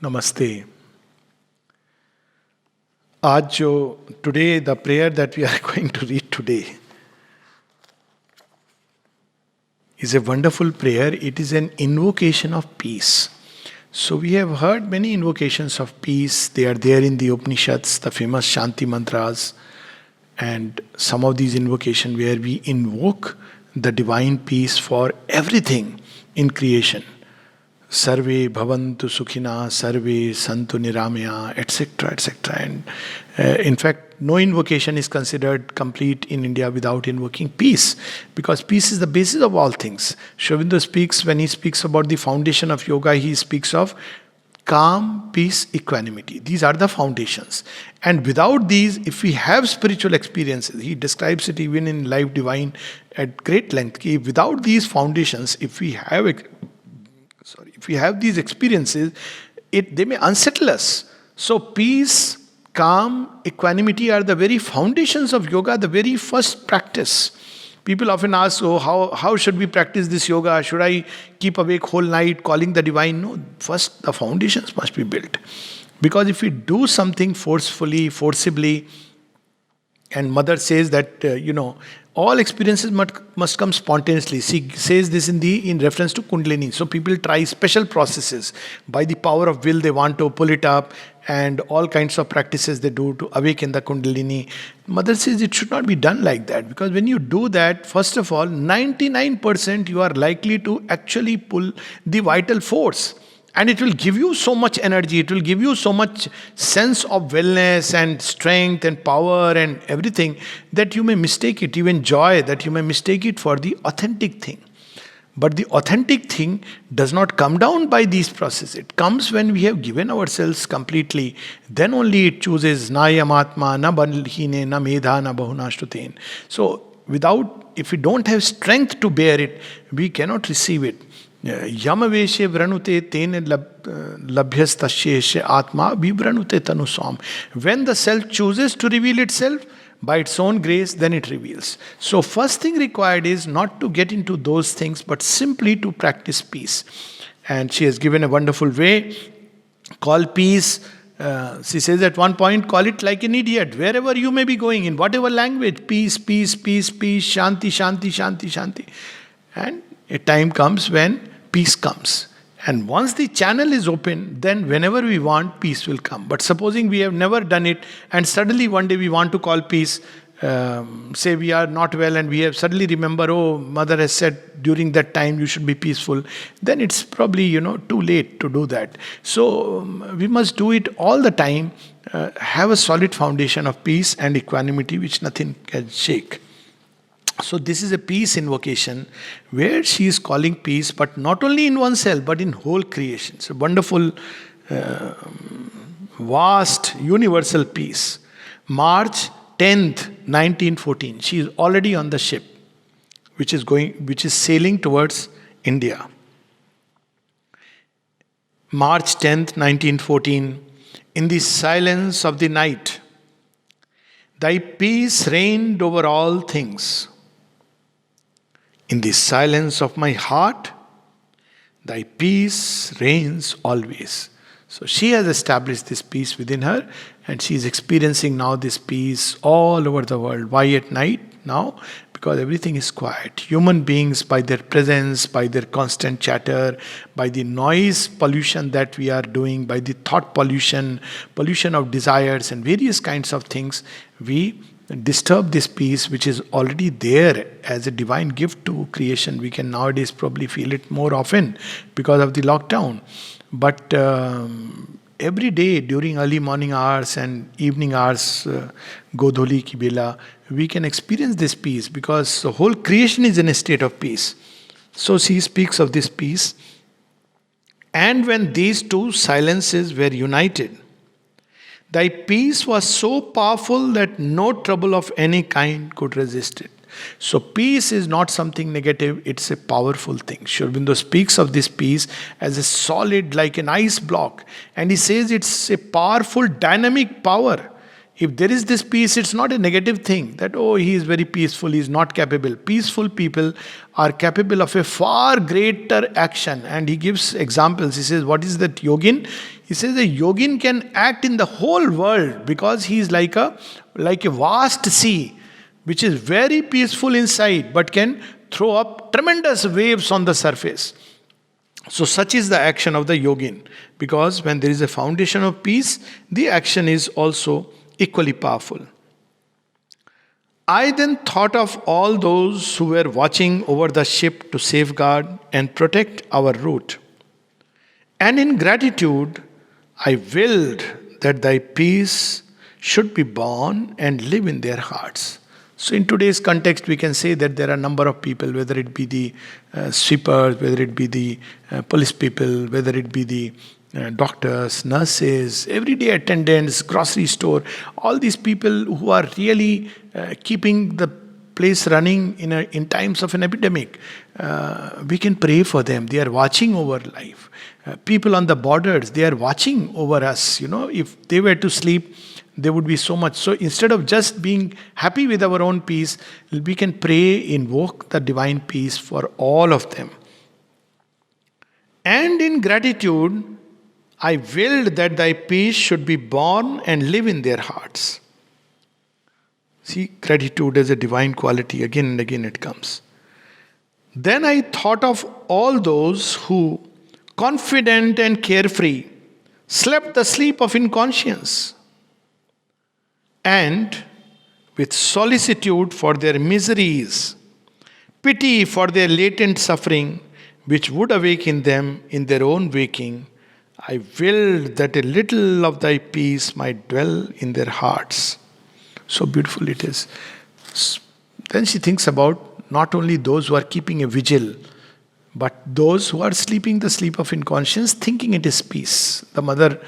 नमस्ते। आज जो today the prayer that we are going to read today is a wonderful prayer. It is an invocation of peace. So we have heard many invocations of peace. They are there in the Upanishads, the famous Shanti mantras, and some of these invocations where we invoke the divine peace for everything in creation. Sarve bhavantu sukhina, sarve santu niramaya, etc., etc. And in fact, no invocation is considered complete in India without invoking peace, because peace is the basis of all things. Sri Aurobindo speaks, when he speaks about the foundation of yoga, he speaks of calm, peace, equanimity. These are the foundations. And without these, if we have spiritual experiences, he describes it even in Life Divine at great length. Without these foundations, if we have these experiences, they may unsettle us. So peace, calm, equanimity are the very foundations of yoga, the very first practice. People often ask, oh, how should we practice this yoga? Should I keep awake whole night calling the divine? No, first the foundations must be built. Because if we do something forcefully, forcibly, and mother says that, all experiences must come spontaneously. She says this in reference to Kundalini. So people try special processes. By the power of will, they want to pull it up, and all kinds of practices they do to awaken the Kundalini. Mother says it should not be done like that, because when you do that, first of all, 99% you are likely to actually pull the vital force. And it will give you so much energy, it will give you so much sense of wellness and strength and power and everything, that you may mistake it, even joy, that you may mistake it for the authentic thing. But the authentic thing does not come down by these processes. It comes when we have given ourselves completely. Then only it chooses na yamatma, na balhine, na medha, na bahunashtuten. So if we don't have strength to bear it, we cannot receive it. Yamaveshe vranute tene labhyastashe atma vibranute tanusam. When the self chooses to reveal itself by its own grace, then it reveals. So first thing required is not to get into those things, but simply to practice peace. And she has given a wonderful way. Call peace. She says at one point, call it like an idiot. Wherever you may be going, in whatever language, peace, peace, peace, peace, shanti, shanti, shanti, shanti. And a time comes when peace comes. And once the channel is open, then whenever we want, peace will come. But supposing we have never done it, and suddenly one day we want to call peace, say we are not well, and we have suddenly remember, oh, mother has said during that time you should be peaceful, then it's probably, too late to do that. So we must do it all the time, have a solid foundation of peace and equanimity which nothing can shake. So this is a peace invocation where she is calling peace, but not only in oneself, but in whole creation. So wonderful, vast, universal peace. March 10th, 1914. She is already on the ship, which is sailing towards India. March 10th, 1914. In the silence of the night, thy peace reigned over all things. In the silence of my heart, thy peace reigns always. So she has established this peace within her, and she is experiencing now this peace all over the world. Why at night now? Because everything is quiet. Human beings, by their presence, by their constant chatter, by the noise pollution that we are doing, by the thought pollution of desires and various kinds of things, we disturb this peace which is already there as a divine gift to creation. We can nowadays probably feel it more often because of the lockdown. But every day during early morning hours and evening hours, Godholi ki bela, we can experience this peace because the whole creation is in a state of peace. So she speaks of this peace. And when these two silences were united, thy peace was so powerful that no trouble of any kind could resist it. So peace is not something negative, it's a powerful thing. Sri Aurobindo speaks of this peace as a solid, like an ice block. And he says it's a powerful, dynamic power. If there is this peace, it's not a negative thing that, oh, he is very peaceful, he is not capable. Peaceful people are capable of a far greater action. And he gives examples. He says, what is that yogin? He says a yogin can act in the whole world because he is like a vast sea, which is very peaceful inside, but can throw up tremendous waves on the surface. So, such is the action of the yogin, because when there is a foundation of peace, the action is also equally powerful. I then thought of all those who were watching over the ship to safeguard and protect our route. And in gratitude, I willed that thy peace should be born and live in their hearts. So, in today's context, we can say that there are a number of people, whether it be the sweepers, whether it be the police people, whether it be the doctors, nurses, everyday attendants, grocery store, all these people who are really keeping the place running in times of an epidemic. We can pray for them. They are watching over life. People on the borders, they are watching over us. If they were to sleep, there would be so much. So instead of just being happy with our own peace, we can pray, invoke the divine peace for all of them. And in gratitude, I willed that thy peace should be born and live in their hearts. See, gratitude as a divine quality, again and again it comes. Then I thought of all those who, confident and carefree, slept the sleep of inconscience, and with solicitude for their miseries, pity for their latent suffering, which would awake in them in their own waking, I willed that a little of thy peace might dwell in their hearts. So beautiful it is. Then she thinks about not only those who are keeping a vigil, but those who are sleeping the sleep of inconscience, thinking it is peace. The mother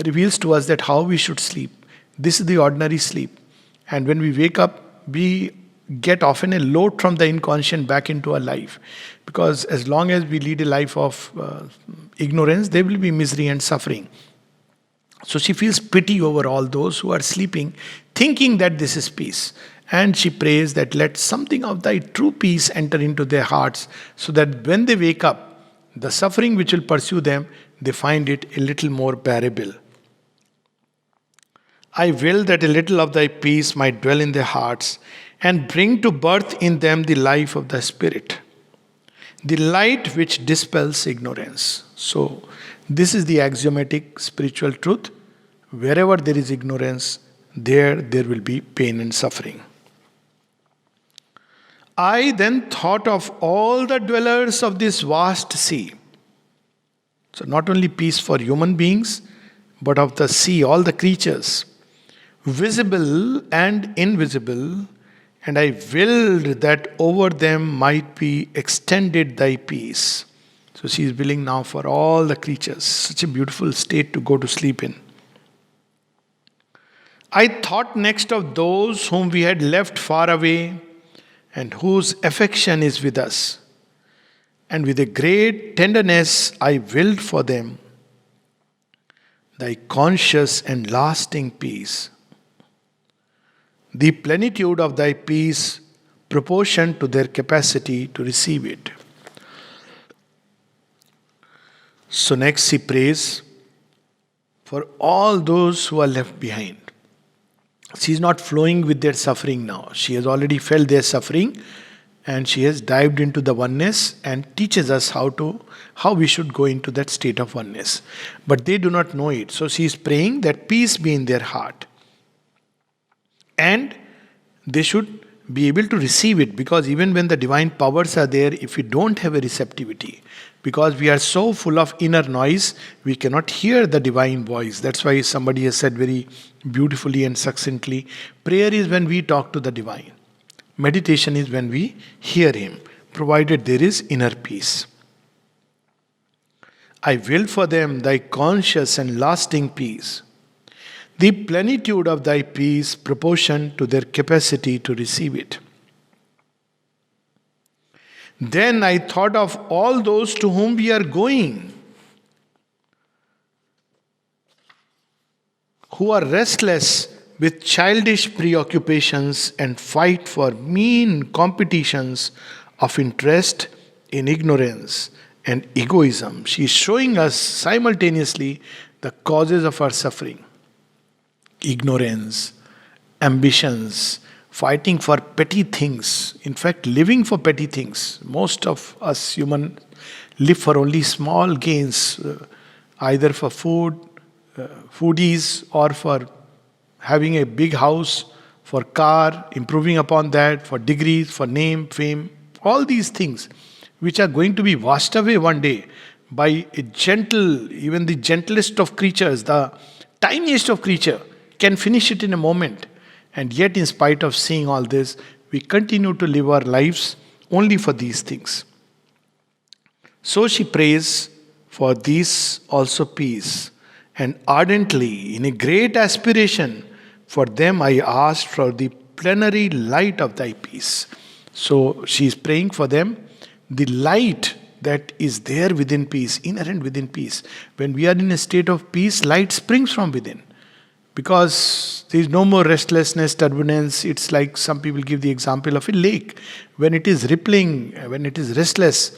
reveals to us that how we should sleep. This is the ordinary sleep. And when we wake up, we get often a load from the inconscient back into our life. Because as long as we lead a life of ignorance, there will be misery and suffering. So she feels pity over all those who are sleeping, thinking that this is peace. And she prays that let something of thy true peace enter into their hearts, so that when they wake up, the suffering which will pursue them, they find it a little more bearable. I will that a little of thy peace might dwell in their hearts and bring to birth in them the life of the Spirit, the light which dispels ignorance. So, this is the axiomatic spiritual truth. Wherever there is ignorance, there will be pain and suffering. I then thought of all the dwellers of this vast sea. So, not only peace for human beings, but of the sea, all the creatures, visible and invisible, and I willed that over them might be extended thy peace. So she is willing now for all the creatures. Such a beautiful state to go to sleep in. I thought next of those whom we had left far away and whose affection is with us. And with a great tenderness I willed for them thy conscious and lasting peace, the plenitude of thy peace proportioned to their capacity to receive it. So next she prays for all those who are left behind. She is not flowing with their suffering now. She has already felt their suffering and she has dived into the oneness and teaches us how we should go into that state of oneness. But they do not know it. So she is praying that peace be in their heart. And they should be able to receive it, because even when the divine powers are there, if we don't have a receptivity, because we are so full of inner noise, we cannot hear the divine voice. That's why somebody has said very beautifully and succinctly, prayer is when we talk to the divine. Meditation is when we hear him, provided there is inner peace. I will for them thy conscious and lasting peace, the plenitude of thy peace proportioned to their capacity to receive it. Then I thought of all those to whom we are going, who are restless with childish preoccupations and fight for mean competitions of interest in ignorance and egoism. She is showing us simultaneously the causes of our suffering: ignorance, ambitions, fighting for petty things. In fact, living for petty things. Most of us human live for only small gains, either for food, foodies, or for having a big house, for car, improving upon that, for degrees, for name, fame, all these things which are going to be washed away one day by a gentle, even the gentlest of creatures, the tiniest of creature can finish it in a moment. And yet, in spite of seeing all this, we continue to live our lives only for these things. So she prays for this also peace, and ardently, in a great aspiration, for them I asked for the plenary light of thy peace. So she is praying for them, the light that is there within peace, inherent within peace. When we are in a state of peace, light springs from within. Because there is no more restlessness, turbulence. It's like some people give the example of a lake. When it is rippling, when it is restless,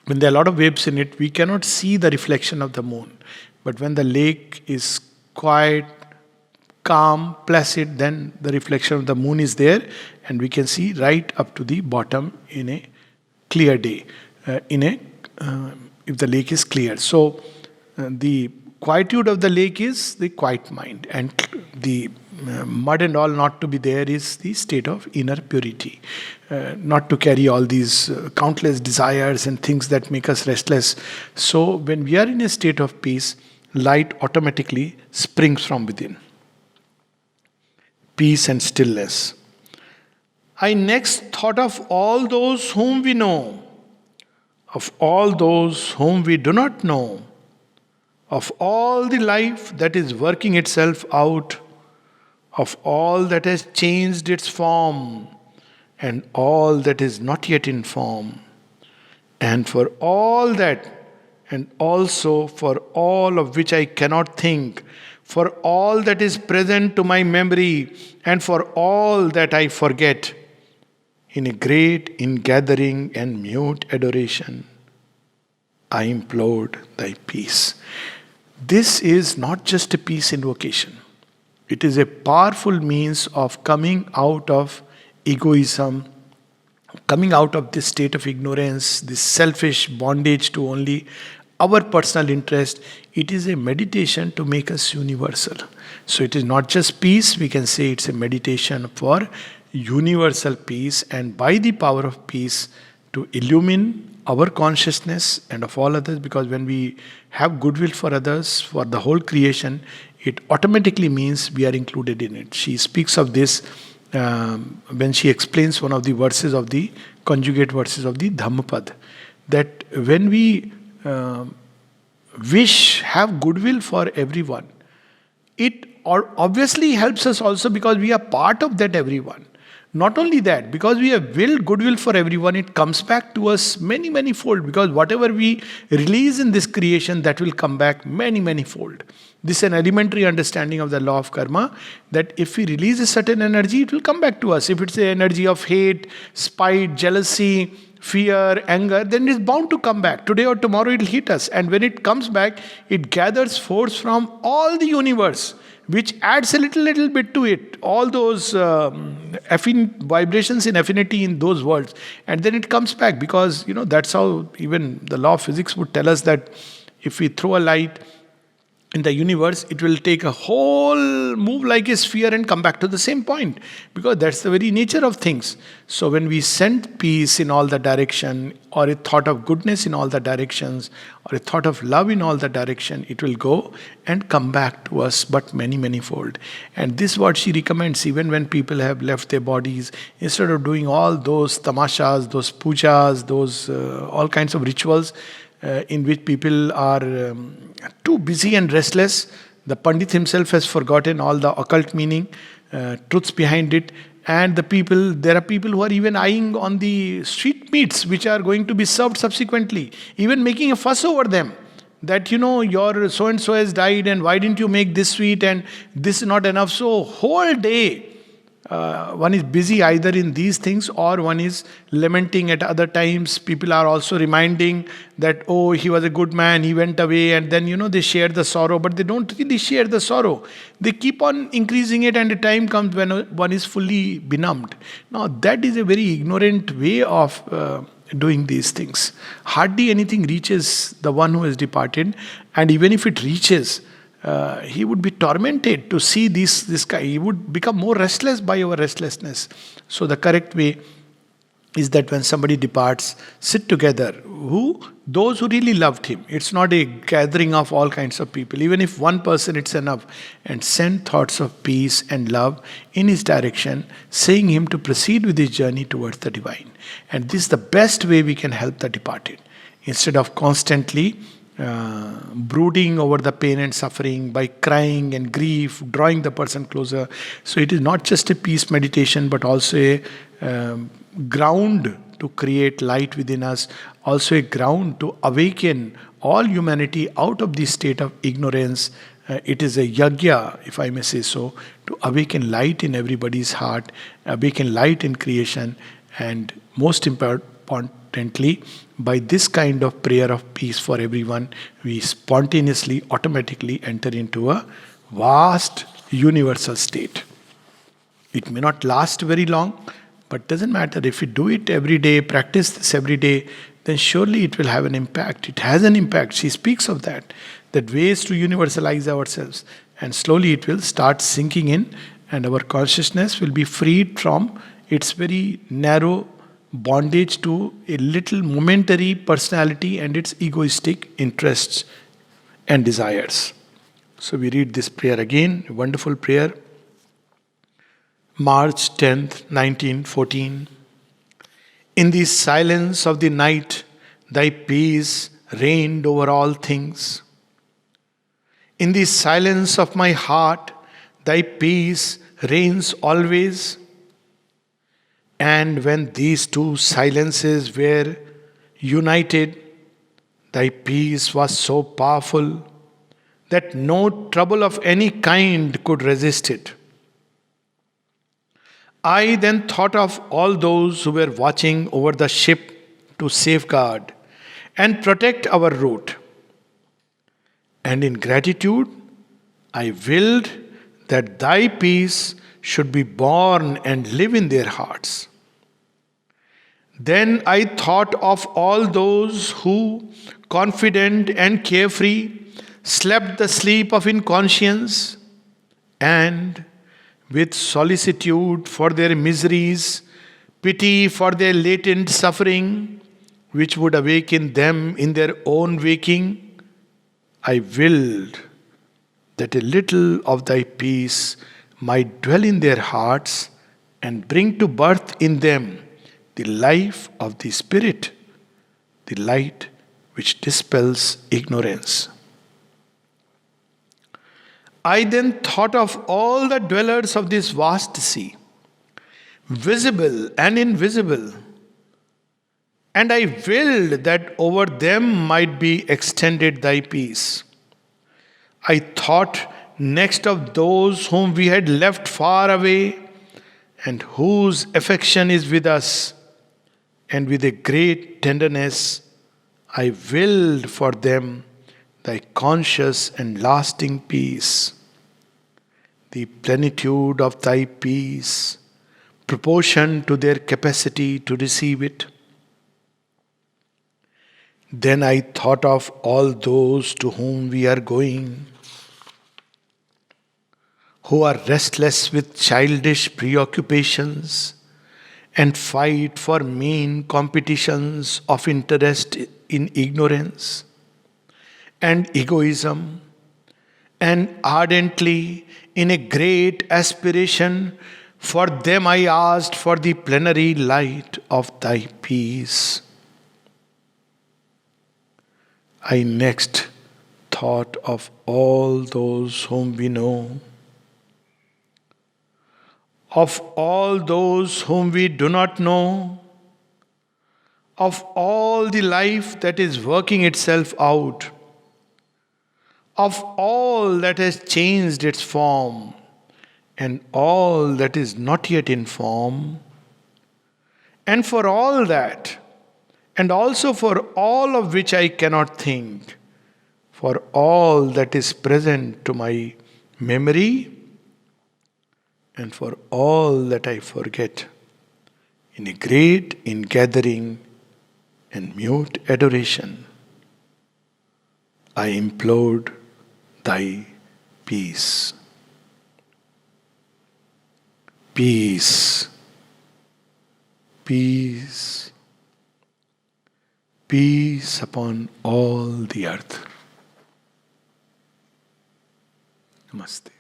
when there are a lot of waves in it, we cannot see the reflection of the moon. But when the lake is quiet, calm, placid, then the reflection of the moon is there, and we can see right up to the bottom in a clear day, if the lake is clear. So the quietude of the lake is the quiet mind, and the mud and all not to be there is the state of inner purity. Not to carry all these countless desires and things that make us restless. So when we are in a state of peace, light automatically springs from within. Peace and stillness. I next thought of all those whom we know, of all those whom we do not know, of all the life that is working itself out, of all that has changed its form, and all that is not yet in form, and for all that, and also for all of which I cannot think, for all that is present to my memory, and for all that I forget, in a great ingathering and mute adoration, I implored thy peace. This is not just a peace invocation. It is a powerful means of coming out of egoism, coming out of this state of ignorance, this selfish bondage to only our personal interest. It is a meditation to make us universal. So it is not just peace, we can say it's a meditation for universal peace, and by the power of peace to illumine our consciousness and of all others, because when we have goodwill for others, for the whole creation, it automatically means we are included in it. She speaks of this when she explains one of the verses of the conjugate verses of the Dhammapad, that when we have goodwill for everyone, it obviously helps us also because we are part of that everyone. Not only that, because we have goodwill for everyone, it comes back to us many, many fold. Because whatever we release in this creation, that will come back many, many fold. This is an elementary understanding of the law of karma, that if we release a certain energy, it will come back to us. If it's the energy of hate, spite, jealousy, fear, anger, then it is bound to come back. Today or tomorrow it will hit us. And when it comes back, it gathers force from all the universe, which adds a little bit to it. All those vibrations in affinity in those worlds. And then it comes back, because, that's how even the law of physics would tell us that if we throw a light in the universe, it will take a whole move like a sphere and come back to the same point, because that's the very nature of things. So when we send peace in all the direction, or a thought of goodness in all the directions, or a thought of love in all the direction, it will go and come back to us, but many, many fold. And this is what she recommends, even when people have left their bodies, instead of doing all those tamashas, those pujas, those all kinds of rituals, in which people are too busy and restless. The Pandit himself has forgotten all the occult meaning, truths behind it. And there are people who are even eyeing on the street meats which are going to be served subsequently, even making a fuss over them. That, your so-and-so has died, and why didn't you make this sweet, and this is not enough. So whole day, one is busy either in these things, or one is lamenting at other times. People are also reminding that, oh, he was a good man, he went away, and then they share the sorrow, but they don't really share the sorrow. They keep on increasing it, and a time comes when one is fully benumbed. Now, that is a very ignorant way of doing these things. Hardly anything reaches the one who has departed, and even if it reaches, he would be tormented to see this guy. He would become more restless by our restlessness. So the correct way is that when somebody departs, sit together. Those who really loved him. It's not a gathering of all kinds of people. Even if one person, it's enough. And send thoughts of peace and love in his direction, saying him to proceed with his journey towards the divine. And this is the best way we can help the departed. Instead of constantly brooding over the pain and suffering by crying and grief, drawing the person closer. So it is not just a peace meditation, but also a ground to create light within us, also a ground to awaken all humanity out of this state of ignorance. It is a yajna, if I may say so, to awaken light in everybody's heart, awaken light in creation, and most importantly, by this kind of prayer of peace for everyone, we spontaneously, automatically enter into a vast universal state. It may not last very long, but doesn't matter. If we do it every day, practice this every day, then surely it will have an impact. It has an impact. She speaks of that ways to universalize ourselves. And slowly it will start sinking in, and our consciousness will be freed from its very narrow bondage to a little momentary personality and its egoistic interests and desires. So we read this prayer again, a wonderful prayer. March 10th, 1914. In the silence of the night, thy peace reigned over all things. In the silence of my heart, thy peace reigns always. And when these two silences were united, thy peace was so powerful that no trouble of any kind could resist it. I then thought of all those who were watching over the ship to safeguard and protect our route. And in gratitude, I willed that thy peace should be born and live in their hearts. Then I thought of all those who, confident and carefree, slept the sleep of inconscience, and with solicitude for their miseries, pity for their latent suffering, which would awaken them in their own waking, I willed that a little of thy peace might dwell in their hearts and bring to birth in them the life of the Spirit, the light which dispels ignorance. I then thought of all the dwellers of this vast sea, visible and invisible, and I willed that over them might be extended thy peace. I thought next of those whom we had left far away and whose affection is with us, and with a great tenderness I willed for them thy conscious and lasting peace, the plenitude of thy peace, proportioned to their capacity to receive it. Then I thought of all those to whom we are going, who are restless with childish preoccupations and fight for mean competitions of interest in ignorance and egoism, and ardently in a great aspiration for them I asked for the plenary light of thy peace. I next thought of all those whom we know, of all those whom we do not know, of all the life that is working itself out, of all that has changed its form, and all that is not yet in form, and for all that, and also for all of which I cannot think, for all that is present to my memory, and for all that I forget, in a great ingathering and mute adoration, I implored thy peace. Peace, peace, peace upon all the earth. Namaste.